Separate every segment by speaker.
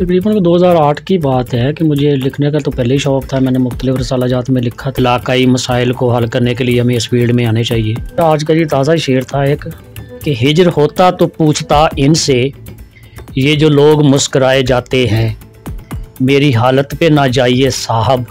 Speaker 1: तकरीबन 2008 की बात है कि मुझे लिखने का तो पहले ही शौक़ था। मैंने मुख्तलिफ़ रसालाजात में लिखा, इलाक़ाई मसाइल को हल करने के लिए हमें इस फील्ड में आने चाहिए। आज का ये ताज़ा शेर था एक कि हिजर होता तो पूछता इनसे, ये जो लोग मुस्कराए जाते हैं, मेरी हालत पे ना जाइए साहब,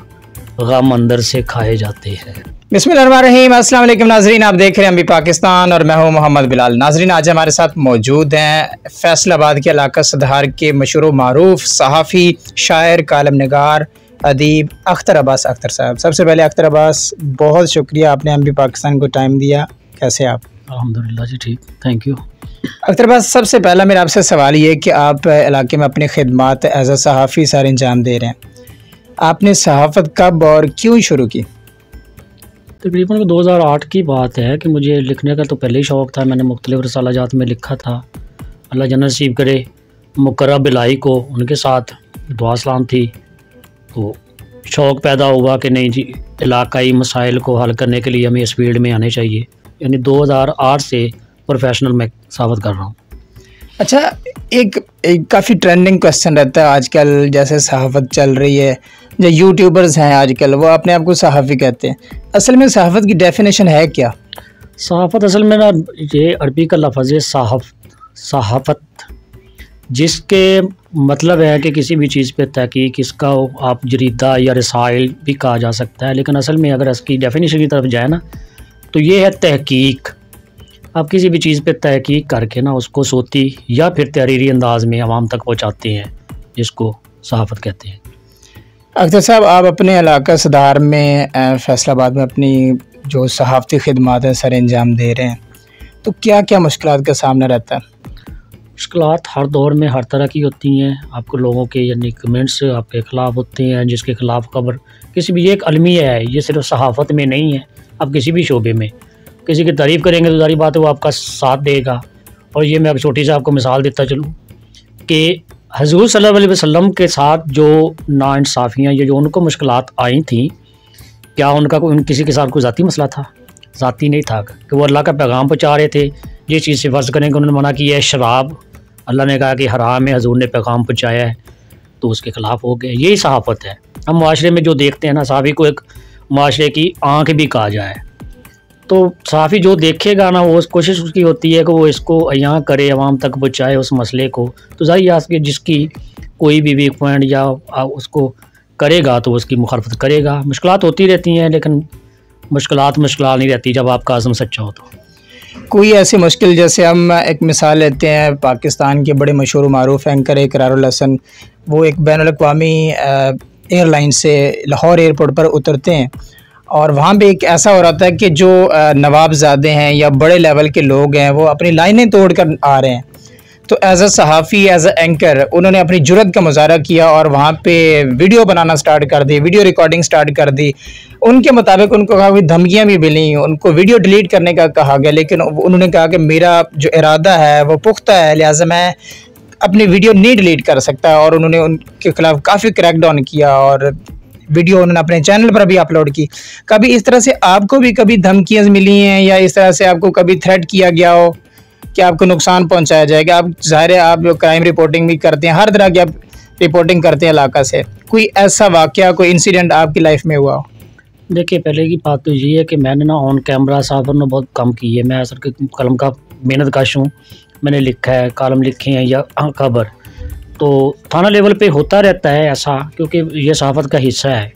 Speaker 1: गम अंदर से खाए जाते हैं।
Speaker 2: बिस्मिल्लाहिर्रहमानिर्रहीम। अस्सलाम वालेकुम नाजरीन, आप देख रहे हैं अम्बी पाकिस्तान और मैं हूं मोहम्मद बिलाल। नाजरीन, आज हमारे साथ मौजूद हैं फैसलाबाद के इलाका सदहार के मशहूर व मारूफ सहाफ़ी, शायर, कालम निगार, अदीब अख्तर अब्बास अख्तर साहब। सबसे पहले अख्तर अब्बास, बहुत शुक्रिया आपने अम्बी पाकिस्तान को टाइम दिया। कैसे आप?
Speaker 1: अल्हम्दुलिल्लाह जी, ठीक, थैंक यू।
Speaker 2: अख्तर अब्बास, सबसे पहला मेरा आपसे सवाल ये कि आप इलाके में अपनी खिदमत एज अ सहाफ़ी सर अंजाम दे रहे हैं। आपने सहाफ़त कब और क्यों शुरू की?
Speaker 1: तकरीबन 2008 की बात है कि मुझे लिखने का तो पहले ही शौक़ था। मैंने मुख्तलिफ़ रसालाजात में लिखा था। अल्लाह जन्नत नसीब करे मुकर्रम बिलाई को, उनके साथ दुआ सलाम थी, तो शौक़ पैदा हुआ कि नहीं जी, इलाक़ाई मसाइल को हल करने के लिए हमें इस फील्ड में आने चाहिए। यानी 2008 से प्रोफेशनल मैं सहाफ़त कर रहा हूँ।
Speaker 2: अच्छा, एक काफ़ी ट्रेंडिंग क्वेश्चन रहता है आजकल, जैसे सहाफ़त चल रही है, जो यूट्यूबर्स हैं आजकल वो अपने आप को सहाफ़ी कहते हैं। असल में सहाफ़त की डेफिनेशन है क्या?
Speaker 1: सहाफ़त असल में ना, ये अरबी का लफ्ज़ है सहाफ़त, जिसके मतलब है कि किसी भी चीज़ पे तहकीक, इसका आप जरीदा या रसाइल भी कहा जा सकता है। लेकिन असल में अगर इसकी डेफिनेशन की तरफ जाए ना, तो ये है तहकीक। आप किसी भी चीज़ पे तहकीक करके ना उसको सोती या फिर तहरीरी अंदाज में आवाम तक पहुँचाते हैं, जिसको सहाफ़त कहते हैं।
Speaker 2: अख्तर साहब, आप अपने इलाका सदार में फैसलाबाद में अपनी जो सहाफ़ती खिदमत है सर अंजाम दे रहे हैं, तो क्या क्या मुश्किलात का सामना रहता है?
Speaker 1: मुश्किलात हर दौर में हर तरह की होती हैं। आपको लोगों के यानी कमेंट्स आपके ख़िलाफ़ होते हैं, जिसके ख़िलाफ़ खबर किसी भी, ये एक अलमिया है, ये सिर्फ सहाफ़त में नहीं है। आप किसी भी शोबे में किसी की तारीफ़ करेंगे तो ज़ाहिर बात है वो आपका साथ देगा। और ये मैं एक छोटी सी आपको मिसाल देता चलूँ कि हज़ूर सल्लल्लाहु अलैहि वसल्लम के साथ जो नाइंसाफ़ियाँ, ये जो उनको मुश्किलात आई थी, क्या उनका कोई किसी के साथ कोई ज़ाती मसला था? ज़ाती नहीं था कि वो अल्लाह का पैगाम पहुँचा रहे थे। जिस चीज़ से फ़र्ज़ करें कि उन्होंने मना किया है शराब, अल्लाह ने कहा कि हराम है, हज़ूर ने पैगाम पहुँचाया है, तो उसके ख़िलाफ़ हो गए। यही सहाफ़त है। हम माशरे में जो देखते हैं ना, सहाफ़ी को एक माशरे की आँख भी कहा जाए, तो सहाफ़ी जो देखेगा ना, वो कोशिश उसकी होती है कि वो इसको यहाँ करे, अवाम तक पहुँचाए उस मसले को। तो ज़ाहिर है कि जिसकी कोई भी वीक पॉइंट या उसको करेगा तो उसकी मुखालफत करेगा। मुश्किलात होती रहती हैं, लेकिन मुश्किलात नहीं रहती जब आपका आज़म सच्चा हो। तो
Speaker 2: कोई ऐसी मुश्किल, जैसे हम एक मिसाल लेते हैं, पाकिस्तान के बड़े मशहूर मारूफ एंकर इकरारुल हसन, वो एक बैनुल-अक़वामी एयरलाइन से लाहौर एयरपोर्ट पर उतरते हैं और वहाँ पे एक ऐसा हो रहा है कि जो नवाबज़ादे हैं या बड़े लेवल के लोग हैं वो अपनी लाइनें तोड़ कर आ रहे हैं। तो एज अ सहाफ़ी, एज अ एंकर, उन्होंने अपनी जुर्रत का मुज़ाहरा किया और वहाँ पे वीडियो बनाना स्टार्ट कर दी, वीडियो रिकॉर्डिंग स्टार्ट कर दी। उनके मुताबिक उनको काफ़ी धमकियाँ भी मिली, उनको वीडियो डिलीट करने का कहा गया, लेकिन उन्होंने कहा कि मेरा जो इरादा है वो पुख्ता है, लिहाजा मैं अपनी वीडियो नहीं डिलीट कर सकता। और उन्होंने उनके खिलाफ़ काफ़ी क्रैकडाउन किया और वीडियो उन्होंने अपने चैनल पर भी अपलोड की। कभी इस तरह से आपको भी कभी धमकियाँ मिली हैं या इस तरह से आपको कभी थ्रेट किया गया हो कि आपको नुकसान पहुंचाया जाएगा? आप ज़ाहिर है आप जो क्राइम रिपोर्टिंग भी करते हैं, हर तरह की आप रिपोर्टिंग करते हैं इलाका से, कोई ऐसा वाक़या, कोई इंसिडेंट आपकी लाइफ में हुआ हो?
Speaker 1: देखिए, पहले की बात तो ये है कि मैंने ना ऑन कैमरा सहाफ़त ने बहुत कम की है। मैं असल के कलम का मेहनत कश हूँ। मैंने लिखा है, कॉलम लिखे हैं या खबर, तो थाना लेवल पे होता रहता है ऐसा, क्योंकि ये सहाफ़त का हिस्सा है।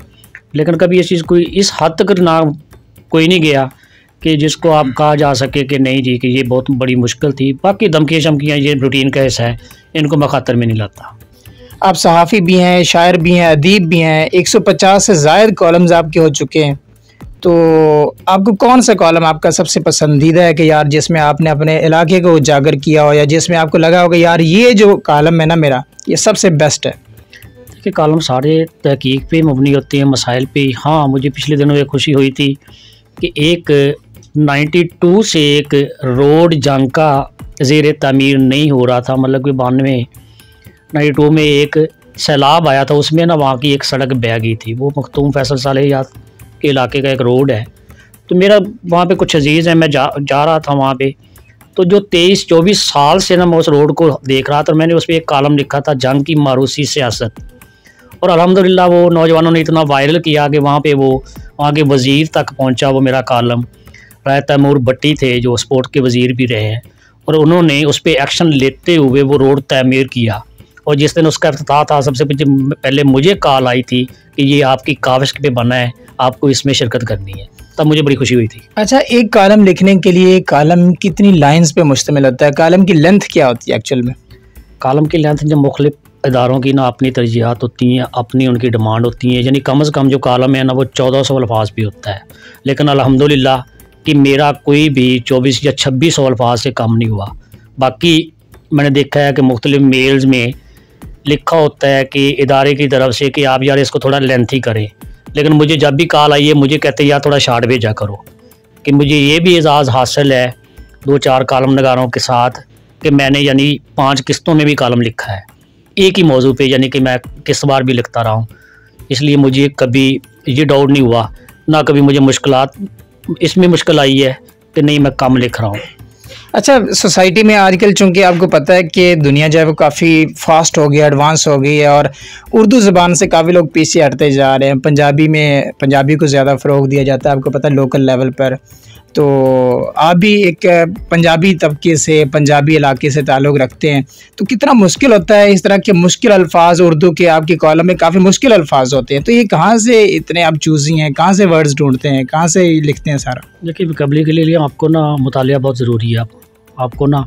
Speaker 1: लेकिन कभी ये चीज़ कोई इस हद तक ना कोई नहीं गया कि जिसको आप कहा जा सके कि नहीं जी कि ये बहुत बड़ी मुश्किल थी। बाकी धमकियाँ शमकियाँ ये रूटीन का हिस्सा है, इनको मैं ख़ातर में नहीं लाता।
Speaker 2: आप सहाफ़ी भी हैं, शायर भी हैं, अदीब भी हैं, 150 से ज़ायद कॉलम्स आपके हो चुके हैं। तो आपको कौन सा कॉलम आपका सबसे पसंदीदा है कि यार जिसमें आपने अपने इलाके को उजागर किया हो, या जिसमें आपको लगा होगा यार ये जो कॉलम है ना मेरा, ये सबसे बेस्ट है?
Speaker 1: देखिए, कॉलम सारे तहकीक पे मबनी होते हैं, मसाइल पे। हाँ, मुझे पिछले दिनों ये खुशी हुई थी कि एक 92 से एक रोड जंका ज़ेर तामीर नहीं हो रहा था, मतलब कि 92 में एक सैलाब आया था, उसमें ना वहाँ की एक सड़क बह गई थी। वो मखतूम फैसल सालेहियात के इलाके का एक रोड है। तो मेरा वहाँ पे कुछ अजीज़ है, मैं जा रहा था वहाँ पे, तो जो 23-24 साल से ना मैं उस रोड को देख रहा था, और मैंने उस पर एक कॉलम लिखा था, जंग की मारूसी सियासत। और अल्हम्दुलिल्लाह वो नौजवानों ने इतना वायरल किया कि वहाँ के वज़ीर तक पहुँचा वो मेरा कॉलम। राय तैमूर भट्टी थे जो स्पोर्ट के वज़ीर भी रहे हैं, और उन्होंने उस पर एक्शन लेते हुए वो रोड तमीर किया। और जिस दिन उसका इफ्तिताह था, सबसे पहले मुझे कॉल आई थी कि ये आपकी काविश पे बना है, आपको इसमें शिरकत करनी है। तब मुझे बड़ी खुशी हुई थी।
Speaker 2: अच्छा, एक कॉलम लिखने के लिए कॉलम कितनी लाइंस पे मुश्तमिल होता है? कॉलम की लेंथ क्या होती है एक्चुअल में?
Speaker 1: कॉलम की लेंथ जब मुख्तलिफ इदारों की ना अपनी तरजीहात होती हैं, अपनी उनकी डिमांड होती है, यानी कम से कम जो कॉलम है ना वो 1400 अल्फाज भी होता है। लेकिन अल्हम्दुलिल्लाह कि मेरा कोई भी 24 या 2600 अल्फाज से कम नहीं हुआ। बाकी मैंने देखा है कि मुख्तलिफ मेल्स में लिखा होता है कि इदारे की तरफ से कि आप यार इसको थोड़ा लेंथी करें, लेकिन मुझे जब भी कॉल आई है मुझे कहते हैं यार थोड़ा शार्ट भेजा करो। कि मुझे ये भी एजाज़ हासिल है 2-4 कॉलम नगारों के साथ कि मैंने यानी 5 किस्तों में भी कॉलम लिखा है एक ही मौजू पे, यानी कि मैं किस्त बार भी लिखता रहा हूँ। इसलिए मुझे कभी ये डाउट नहीं हुआ, ना कभी मुझे इसमें मुश्किल आई है कि नहीं मैं कम लिख रहा हूँ।
Speaker 2: अच्छा, सोसाइटी में आजकल चूँकि आपको पता है कि दुनिया जो है वो काफ़ी फास्ट हो गई, एडवांस हो गई है, और उर्दू ज़बान से काफ़ी लोग पीछे हटते जा रहे हैं। पंजाबी को ज़्यादा फ़रोग दिया जाता है, आपको पता है, लोकल लेवल पर। तो आप भी एक पंजाबी तबके से, पंजाबी इलाके से ताल्लुक़ रखते हैं, तो कितना मुश्किल होता है इस तरह के मुश्किल अल्फाज? उर्दू के आपकी कॉलम में काफ़ी मुश्किल अल्फाज होते हैं, तो ये कहाँ से इतने आप चूज़ी हैं? कहाँ से वर्ड्स ढूंढते हैं? कहाँ से लिखते हैं सारा?
Speaker 1: देखिए, वोकैबुलरी के लिए आपको ना मुतालिया बहुत ज़रूरी है। आपको ना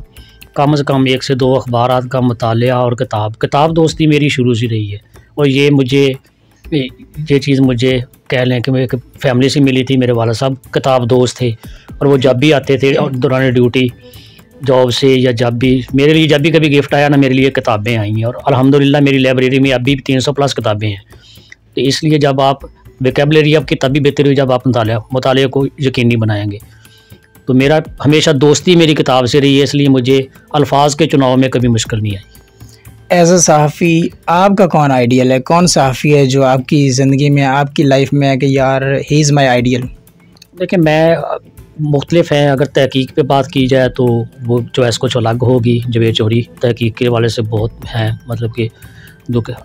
Speaker 1: कम से कम 1 से 2 अखबारात का मुतालिया और किताब दोस्ती मेरी शुरू से रही है। और ये चीज़ मुझे कह लें कि एक फैमिली से मिली थी। मेरे वाला साहब किताब दोस्त थे, और वो जब भी आते थे दौरान ड्यूटी जॉब से, या जब भी कभी गिफ्ट आया ना, मेरे लिए किताबें आई हैं। और अल्हम्दुलिल्लाह मेरी लाइब्रेरी में अभी भी 300 प्लस किताबें हैं। तो इसलिए जब आप वोकैबुलरी आपकी तभी बेहतर हुई जब आप मुतालिया को यकीनी बनाएंगे। तो मेरा हमेशा दोस्ती मेरी किताब से रही है, इसलिए मुझे अल्फाज के चुनाव में कभी मुश्किल नहीं आई।
Speaker 2: एज़ अ सहाफ़ी आपका कौन आइडियल है? कौन सहाफ़ी है जो आपकी ज़िंदगी में, आपकी लाइफ में है कि यार ही इज़ माई आइडियल?
Speaker 1: देखिए, मैं मुख्तलिफ हैं। अगर तहकीक पे बात की जाए तो वो चॉइस कुछ अलग होगी। जवेद चौधरी तहकीक के वाले से बहुत हैं, मतलब कि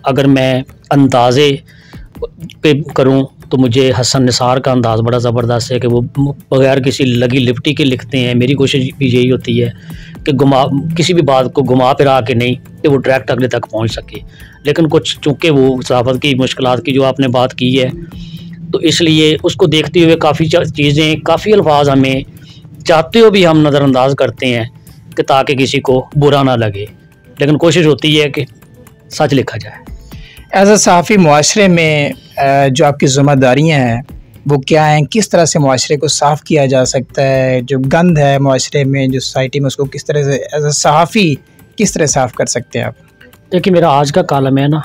Speaker 1: अगर मैं अंदाज़े पे करूं तो मुझे हसन निसार का अंदाज़ बड़ा ज़बरदस्त है कि वो बग़ैर किसी लगी लिपटी के लिखते हैं। मेरी कोशिश भी यही होती है कि किसी भी बात को घुमा फिरा के नहीं, कि वो डायरेक्ट अगले तक पहुंच सके। लेकिन कुछ चूँकि वो सहाफ़त की मुश्किलात की जो आपने बात की है, तो इसलिए उसको देखते हुए काफ़ी चीज़ें, काफ़ी अल्फाज हमें चाहते हुए भी हम नज़रअंदाज करते हैं कि ताकि किसी को बुरा ना लगे, लेकिन कोशिश होती है कि सच लिखा जाए।
Speaker 2: एज़ अ सहाफ़ी मुआशरे में जो आपकी ज़िम्मेदारियाँ हैं वो क्या हैं? किस तरह से मुआशरे को साफ़ किया जा सकता है? जो गंद है मुआशरे में, जो सोसाइटी में, उसको किस तरह से एज़ अ सहाफ़ी किस तरह साफ़ कर सकते हैं आप?
Speaker 1: देखिए, मेरा आज का कॉलम है ना,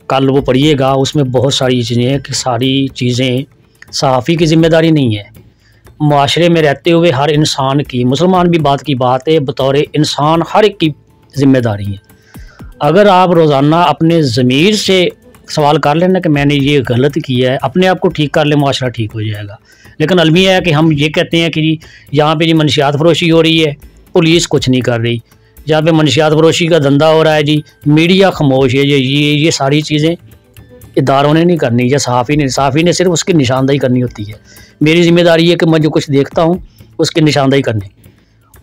Speaker 1: कल वो पढ़िएगा, उसमें बहुत सारी चीज़ें हैं कि सारी चीज़ें सहाफ़ी की ज़िम्मेदारी नहीं है। मुआशरे में रहते हुए हर इंसान की, मुसलमान भी बात की बात है, बतौर इंसान हर एक की ज़िम्मेदारी है। अगर आप रोज़ाना अपने ज़मीर से सवाल कर लेना कि मैंने ये गलत किया है, अपने आप को ठीक कर ले, मुआशरा ठीक हो जाएगा। लेकिन अलमिया है कि हम ये कहते हैं कि यहाँ पे जी मनशियात फरोशी हो रही है, पुलिस कुछ नहीं कर रही। जहाँ पे मनशियात फरोशी का धंधा हो रहा है जी, मीडिया खामोश है। ये सारी चीज़ें इदारों ने नहीं करनी, या सहाफ़ी ने सिर्फ उसकी निशानदेही करनी होती है। मेरी ज़िम्मेदारी है कि मैं जो कुछ देखता हूँ उसकी निशानदेही करनी,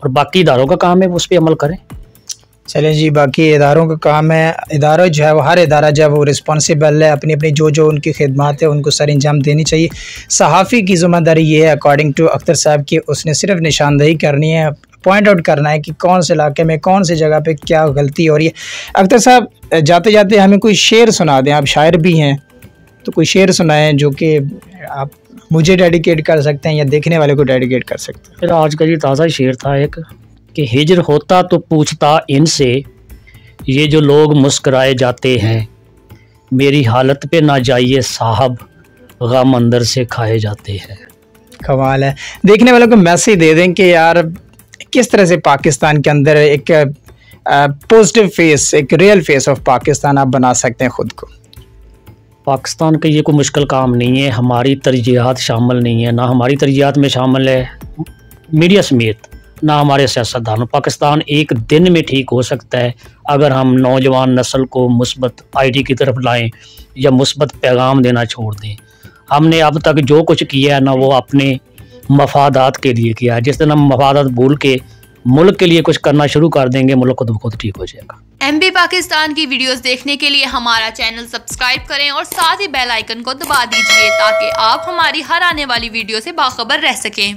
Speaker 1: और बाकी इदारों का काम है उस पर अमल करें।
Speaker 2: चलें जी, बाकी इदारों का काम है। इदारा जो है वो, हर इदारा जो है वो रिस्पॉन्सिबल है, अपनी अपनी जो उनकी खिदमत है उनको सर अंजाम देनी चाहिए। सहाफ़ी की ज़िम्मेदारी ये है अकॉर्डिंग टू अख्तर साहब की, उसने सिर्फ निशानदेही करनी है, पॉइंट आउट करना है कि कौन से इलाके में, कौन सी जगह पे क्या गलती हो रही है। अख्तर साहब, जाते जाते हमें कोई शेर सुना दें, आप शायर भी हैं, तो कोई शेर सुनाएं जो कि आप मुझे डेडिकेट कर सकते हैं या देखने वाले को डेडिकेट कर सकते हैं।
Speaker 1: मेरा आज का ये ताज़ा शेर था एक, कि हिजर होता तो पूछता इनसे, ये जो लोग मुस्कराए जाते हैं, मेरी हालत पे ना जाइए साहब, गम अंदर से खाए जाते हैं।
Speaker 2: कमाल है। देखने वालों को मैसेज दे दें कि यार किस तरह से पाकिस्तान के अंदर एक पॉजिटिव फेस, एक रियल फेस ऑफ पाकिस्तान आप बना सकते हैं खुद को।
Speaker 1: पाकिस्तान का ये कोई मुश्किल काम नहीं है, हमारी तरजीहात शामिल नहीं है, ना हमारी तरजीहात में शामिल है मीडिया समेत ना हमारे सियासतदानों। पाकिस्तान एक दिन में ठीक हो सकता है अगर हम नौजवान नस्ल को मुस्बत आईडी की तरफ लाएं या मुस्बत पैगाम देना छोड़ दें। हमने अब तक जो कुछ किया है ना, वो अपने मफादात के लिए किया है। जिस दिन हम मफादात भूल के मुल्क के लिए कुछ करना शुरू कर देंगे, मुल्क खुद ठीक हो जाएगा।
Speaker 3: MB पाकिस्तान की वीडियोस देखने के लिए हमारा चैनल सब्सक्राइब करें और साथ ही बेल आइकन को दबा दीजिए ताकि आप हमारी हर आने वाली वीडियो से बाखबर रह सकें।